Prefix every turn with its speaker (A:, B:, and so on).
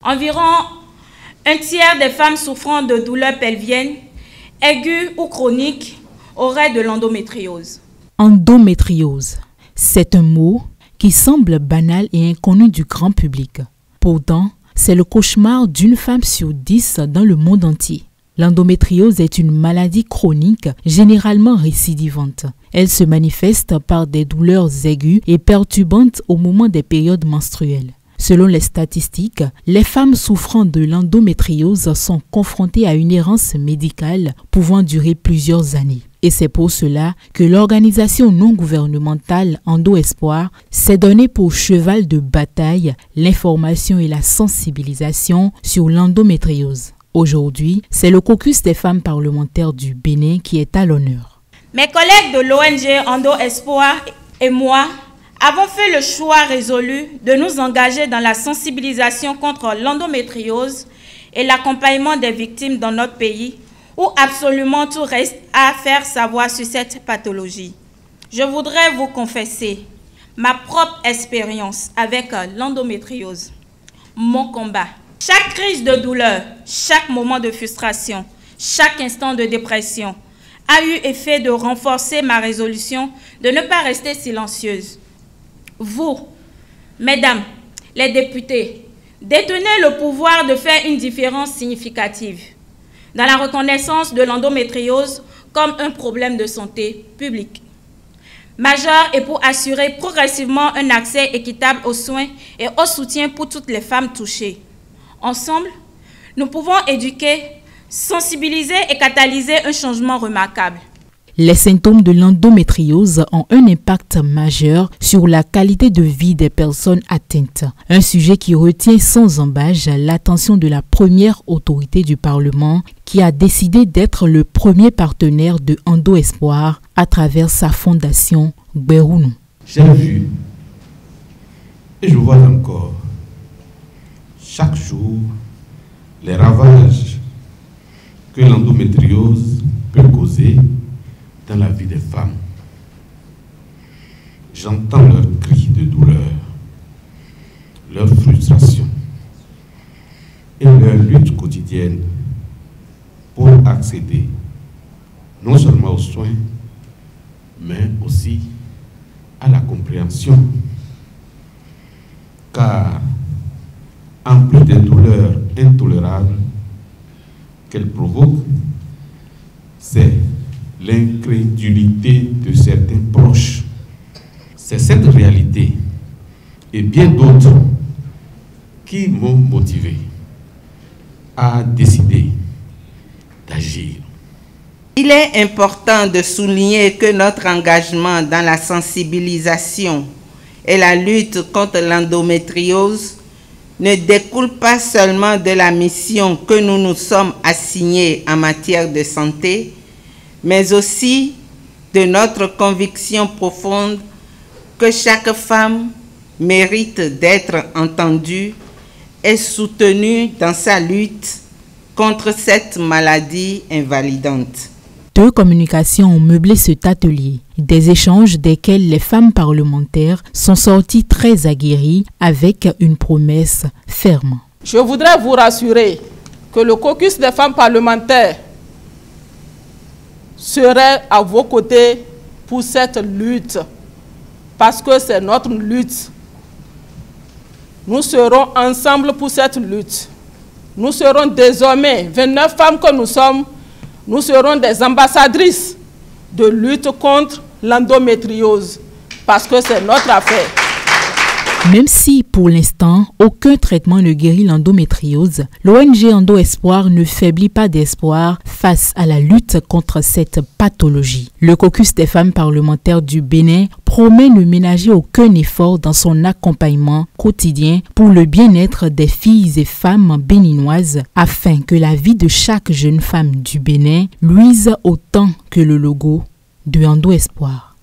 A: Environ un tiers des femmes souffrant de douleurs pelviennes, aiguës ou chroniques, auraient de l'endométriose.
B: Endométriose, c'est un mot qui semble banal et inconnu du grand public. Pourtant, c'est le cauchemar d'une femme sur 10 dans le monde entier. L'endométriose est une maladie chronique généralement récidivante. Elle se manifeste par des douleurs aiguës et perturbantes au moment des périodes menstruelles. Selon les statistiques, les femmes souffrant de l'endométriose sont confrontées à une errance médicale pouvant durer plusieurs années. Et c'est pour cela que l'organisation non gouvernementale Endo Espoir s'est donnée pour cheval de bataille l'information et la sensibilisation sur l'endométriose. Aujourd'hui, c'est le caucus des femmes parlementaires du Bénin qui est à l'honneur.
A: Mes collègues de l'ONG Endo Espoir et moi avons fait le choix résolu de nous engager dans la sensibilisation contre l'endométriose et l'accompagnement des victimes dans notre pays, où absolument tout reste à faire savoir sur cette pathologie. Je voudrais vous confesser ma propre expérience avec l'endométriose, mon combat. Chaque crise de douleur, chaque moment de frustration, chaque instant de dépression a eu effet de renforcer ma résolution de ne pas rester silencieuse. Vous, mesdames, les députés, détenez le pouvoir de faire une différence significative dans la reconnaissance de l'endométriose comme un problème de santé publique majeur et pour assurer progressivement un accès équitable aux soins et au soutien pour toutes les femmes touchées. Ensemble, nous pouvons éduquer, sensibiliser et catalyser un changement remarquable.
B: Les symptômes de l'endométriose ont un impact majeur sur la qualité de vie des personnes atteintes. Un sujet qui retient sans embâche l'attention de la première autorité du Parlement qui a décidé d'être le premier partenaire de Endo Espoir à travers sa fondation Gbérounou.
C: J'ai vu et je vois encore chaque jour les ravages que l'endométriose peut causer dans la vie des femmes. J'entends leurs cris de douleur, leur frustration et leur lutte quotidienne pour accéder non seulement aux soins, mais aussi à la compréhension. Car en plus des douleurs intolérables qu'elles provoquent, c'est l'incrédulité de certains proches. C'est cette réalité et bien d'autres qui m'ont motivé à décider d'agir.
D: Il est important de souligner que notre engagement dans la sensibilisation et la lutte contre l'endométriose ne découle pas seulement de la mission que nous nous sommes assignés en matière de santé, mais aussi de notre conviction profonde que chaque femme mérite d'être entendue et soutenue dans sa lutte contre cette maladie invalidante.
B: 2 communications ont meublé cet atelier, des échanges desquels les femmes parlementaires sont sorties très aguerries avec une promesse ferme.
E: Je voudrais vous rassurer que le caucus des femmes parlementaires serait à vos côtés pour cette lutte, parce que c'est notre lutte. Nous serons ensemble pour cette lutte. Nous serons désormais, 29 femmes que nous sommes, nous serons des ambassadrices de lutte contre l'endométriose, parce que c'est notre affaire.
B: Même si, pour l'instant, aucun traitement ne guérit l'endométriose, l'ONG Endo Espoir ne faiblit pas d'espoir face à la lutte contre cette pathologie. Le caucus des femmes parlementaires du Bénin promet ne ménager aucun effort dans son accompagnement quotidien pour le bien-être des filles et femmes béninoises afin que la vie de chaque jeune femme du Bénin luise autant que le logo de Endo Espoir.